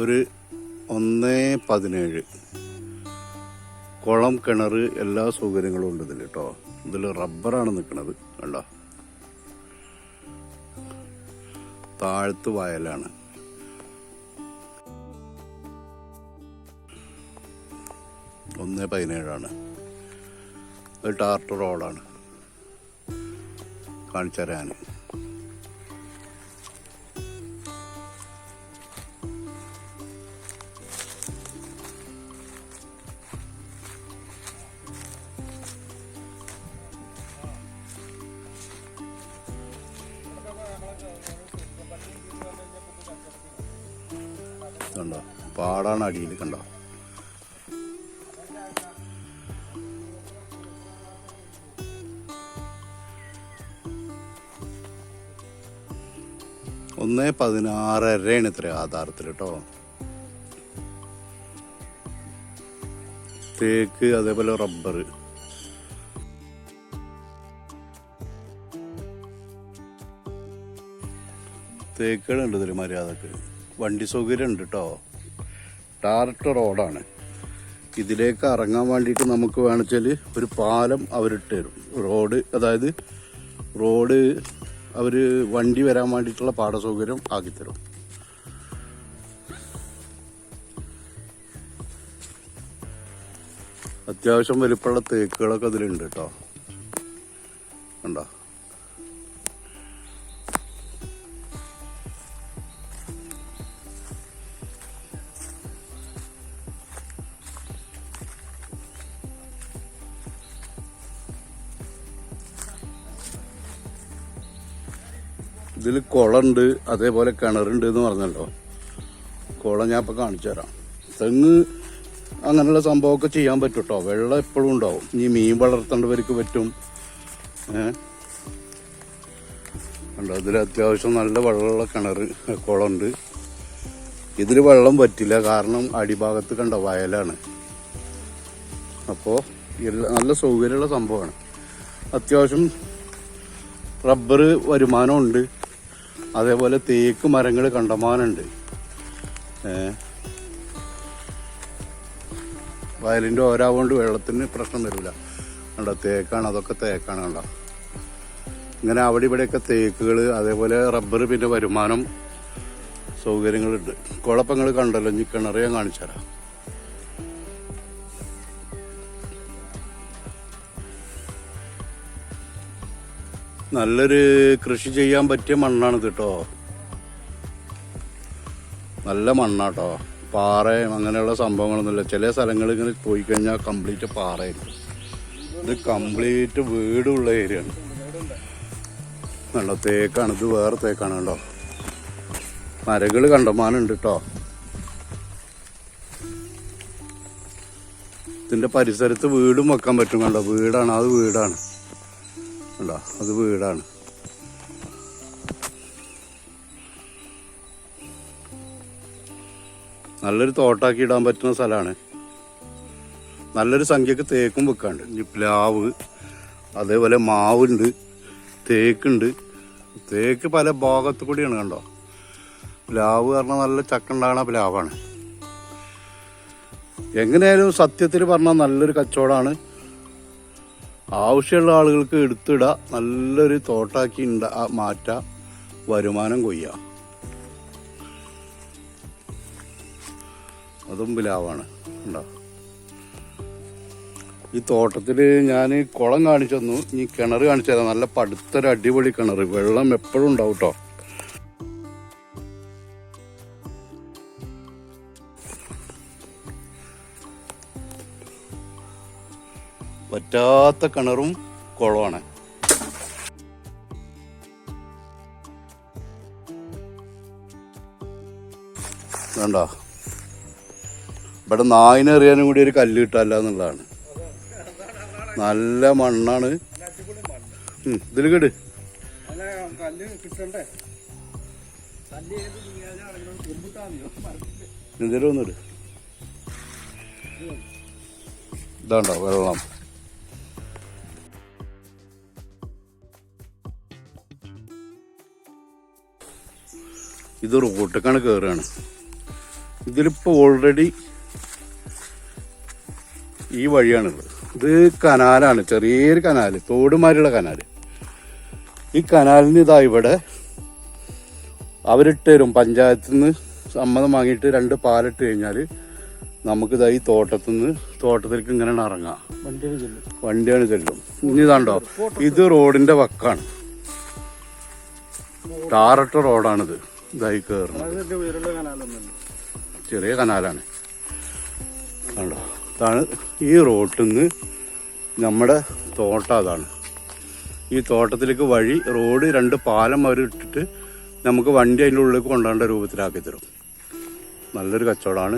ഒരു 1:17 കുളം, കിണർ, എല്ലാ സൗകര്യങ്ങളും ഉണ്ട് ഇതിൽ കേട്ടോ. ഇതിൽ റബ്ബറാണ് നിൽക്കുന്നത്, കണ്ടോ. താഴത്ത് വയലാണ്. ഒന്നേ 17 ഒരു ടാർട്ട് റോഡാണ്. കാണിച്ചു തരാൻ കണ്ടോ, പാടാണ് അടിയിൽ, കണ്ടോ. ഒന്നേ 16.5 ഇത്ര ആധാരത്തിൽ കേട്ടോ. തേക്ക്, അതേപോലെ റബ്ബർ. തേക്കുകളുണ്ട് ഇതിൽ മര്യാദക്ക്. വണ്ടി സൗകര്യം ഉണ്ട് കേട്ടോ. ടാർട്ട് റോഡാണ്. ഇതിലേക്ക് ഇറങ്ങാൻ വേണ്ടിയിട്ട് നമുക്ക് വേണമെച്ചാൽ ഒരു പാലം അവരിട്ട് തരും. റോഡ്, അതായത് റോഡ് അവർ വണ്ടി വരാൻ വേണ്ടിയിട്ടുള്ള പാട സൗകര്യം ആക്കിത്തരും. അത്യാവശ്യം വലിപ്പമുള്ള തേക്കുകളൊക്കെ അതിലുണ്ട് കേട്ടോ, കണ്ടോ. ഇതിൽ കുളമുണ്ട്, അതേപോലെ കിണറുണ്ട് എന്ന് പറഞ്ഞല്ലോ. കുളം ഞാൻ ഇപ്പം കാണിച്ചു തരാം. തെങ്ങ് അങ്ങനെയുള്ള സംഭവമൊക്കെ ചെയ്യാൻ പറ്റും കേട്ടോ. വെള്ളം എപ്പോഴും ഉണ്ടാവും. ഇനി മീൻ വളർത്തേണ്ടവർക്ക് പറ്റും. കണ്ടോ, ഇതിൽ അത്യാവശ്യം നല്ല വെള്ളമുള്ള കുളമുണ്ട്. ഇതിൽ വെള്ളം പറ്റില്ല, കാരണം അടിഭാഗത്ത് കണ്ടോ വയലാണ്. അപ്പോൾ നല്ല സൗകര്യമുള്ള സംഭവമാണ്. അത്യാവശ്യം റബ്ബർ വരുമാനമുണ്ട്, അതേപോലെ തേക്ക് മരങ്ങൾ കണ്ടമാനുണ്ട്. വയലിൻ്റെ ഓരാവുകൊണ്ട് വെള്ളത്തിന് പ്രശ്നം വരില്ല. കണ്ടോ, തേക്കാണ്, അതൊക്കെ തേക്കാണ്. കണ്ടോ, ഇങ്ങനെ അവിടെ ഇവിടെയൊക്കെ തേക്കുകൾ, അതേപോലെ റബ്ബർ, പിന്നെ വരുമാനം സൗകര്യങ്ങളുണ്ട്. കുഴപ്പങ്ങൾ കണ്ടല്ലോ. ഇനി കിണർ ഞാൻ കാണിച്ചു തരാം. നല്ലൊരു കൃഷി ചെയ്യാൻ പറ്റിയ മണ്ണാണിത് കേട്ടോ. നല്ല മണ്ണാട്ടോ. പാറയും അങ്ങനെയുള്ള സംഭവങ്ങളൊന്നുമില്ല. ചില സ്ഥലങ്ങളിൽ ഇങ്ങനെ പോയി കഴിഞ്ഞാൽ കംപ്ലീറ്റ് പാറയായിരിക്കും. ഇത് കംപ്ലീറ്റ് വീടുള്ള ഏരിയ ആണ്. കണ്ടോ, തേക്കാണ്. ഇത് വേറെ തേക്കാണ്. കണ്ടോ, മരങ്ങൾ കണ്ടമാനുണ്ട് കേട്ടോ. ഇതിൻ്റെ പരിസരത്ത് വീടും വെക്കാൻ പറ്റും. കണ്ടോ, വീടാണ്. അത് വീടാണ്. കണ്ടോ, അത് വീടാണ്. നല്ലൊരു തോട്ടാക്കി ഇടാൻ പറ്റുന്ന സ്ഥലമാണ്. നല്ലൊരു സംഖ്യക്ക് തേക്കും വെക്കാണ്ട്. ഇനി പ്ലാവ്, അതേപോലെ മാവുണ്ട്, തേക്കുണ്ട്. തേക്ക് പല ഭാഗത്തു കൂടിയാണ്. കണ്ടോ, പ്ലാവ് പറഞ്ഞാൽ നല്ല ചക്ക ഉണ്ടാകുന്ന പ്ലാവാണ്. എങ്ങനെയായാലും സത്യത്തിൽ പറഞ്ഞാൽ നല്ലൊരു കച്ചവടമാണ്. ആവശ്യമുള്ള ആളുകൾക്ക് എടുത്തിടാം. നല്ലൊരു തോട്ടാക്കി മാറ്റാം, വരുമാനം കൊയ്യാം. അതും പ്ലാവാണ്. ഉണ്ടോ, ഈ തോട്ടത്തിൽ ഞാൻ കുളം കാണിച്ചു തന്നു. ഇനി കിണർ കാണിച്ചു തരാം. നല്ല പടുത്തൊരു അടിപൊളി കിണർ. വെള്ളം എപ്പോഴും ഉണ്ടാവും കേട്ടോ. പറ്റാത്ത കിണറും കുളമാണ്. വേണ്ടോ, ഇവിടെ നായിനെറിയാനും കൂടി ഒരു കല്ല് കിട്ടാല്ല എന്നുള്ളതാണ്. നല്ല മണ്ണാണ്. ഇതിൽ കേട് എന്തേലും ഒന്നിട്. ഇതാണ്ടോ വെള്ളം. ഇത് റോട്ടിലേക്കാണ് കയറുകയാണ്. ഇതിലിപ്പോൾ ഓൾറെഡി ഈ വഴിയാണുള്ളത്. ഇത് കനാലാണ്, ചെറിയൊരു കനാല്, തോടുമാരിയുള്ള കനാല്. ഈ കനാലിന് ഇതാ ഇവിടെ അവരിട്ട് തരും. പഞ്ചായത്തിൽ നിന്ന് സമ്മതം വാങ്ങിയിട്ട് 2 പാലിട്ട് കഴിഞ്ഞാൽ നമുക്കിതാ ഈ തോട്ടത്തിലേക്ക് ഇങ്ങനെ ഇറങ്ങാം. വണ്ടിയാണ് ചെല്ലും. ഇനി ഇതാണ്ടോ, ഇത് റോഡിന്റെ വക്കാണ്, ടാറിട്ട റോഡാണിത്. ഇതായി കയറുന്നത് ചെറിയ കനാലാണ്. കണ്ടോ, ഇതാണ് ഈ റോട്ടിൽ നിന്ന് നമ്മുടെ തോട്ടം. അതാണ് ഈ തോട്ടത്തിലേക്ക് വഴി. റോഡ് 2 പാലം അവർ ഇട്ടിട്ട് നമുക്ക് വണ്ടി അതിൻ്റെ ഉള്ളിലേക്ക് കൊണ്ടുപോകേണ്ട രൂപത്തിലാക്കി തരും. നല്ലൊരു കച്ചവടമാണ്,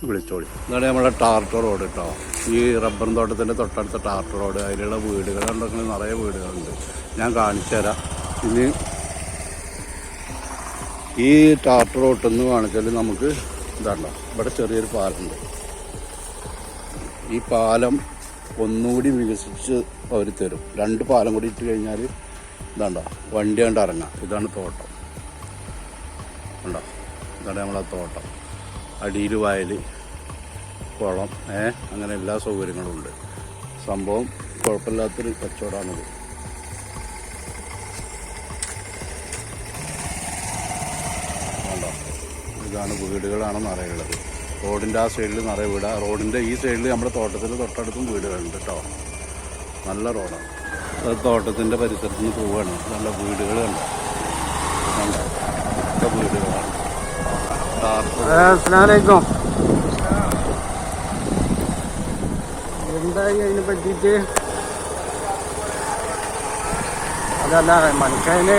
വിളിച്ചോളി. ഇതാണ് നമ്മുടെ ടാർട്ട റോഡ് കേട്ടോ. ഈ റബ്ബർ തോട്ടത്തിൻ്റെ തൊട്ടടുത്ത ടാർട്ട റോഡ്. അതിലുള്ള വീടുകൾ കണ്ടെങ്കിൽ നിറയെ വീടുകളുണ്ട്, ഞാൻ കാണിച്ചു തരാം. ഇനി ഈ ടാർട്ട റോട്ടിൽ നിന്ന് കാണിച്ചാൽ നമുക്ക് ഇതാണ്ടോ, ഇവിടെ ചെറിയൊരു പാലമുണ്ട്. ഈ പാലം ഒന്നുകൂടി വികസിച്ച് അവർ തരും. 2 പാലം കൂടി ഇട്ട് കഴിഞ്ഞാൽ ഇതാണ്ടോ വണ്ടി കണ്ട് ഇറങ്ങാം. ഇതാണ് തോട്ടം ഉണ്ടോ, ഇതാണ് നമ്മളെ തോട്ടം. അടിയിൽ വയൽ, കുളം, അങ്ങനെ എല്ലാ സൗകര്യങ്ങളും ഉണ്ട്. സംഭവം കുഴപ്പമില്ലാത്തൊരു കച്ചവടമാണിത്. ഉണ്ടോ, ഇതാണ് വീടുകളാണ് നിറയുള്ളത്. റോഡിൻ്റെ ആ സൈഡിൽ നിറയെ വീടാണ്. റോഡിൻ്റെ ഈ സൈഡിൽ നമ്മുടെ തോട്ടത്തിൽ തൊട്ടടുത്തും വീടുകളുണ്ട് കേട്ടോ. നല്ല റോഡാണ്. അത് തോട്ടത്തിൻ്റെ പരിസരത്ത് നിന്ന് പോവുകയാണ്. നല്ല വീടുകൾ കണ്ടോ, ഒക്കെ വീടുകളാണ്. എന്തായി അതിനെ പറ്റിയിട്ട്? അതല്ല മനുഷ്യനെ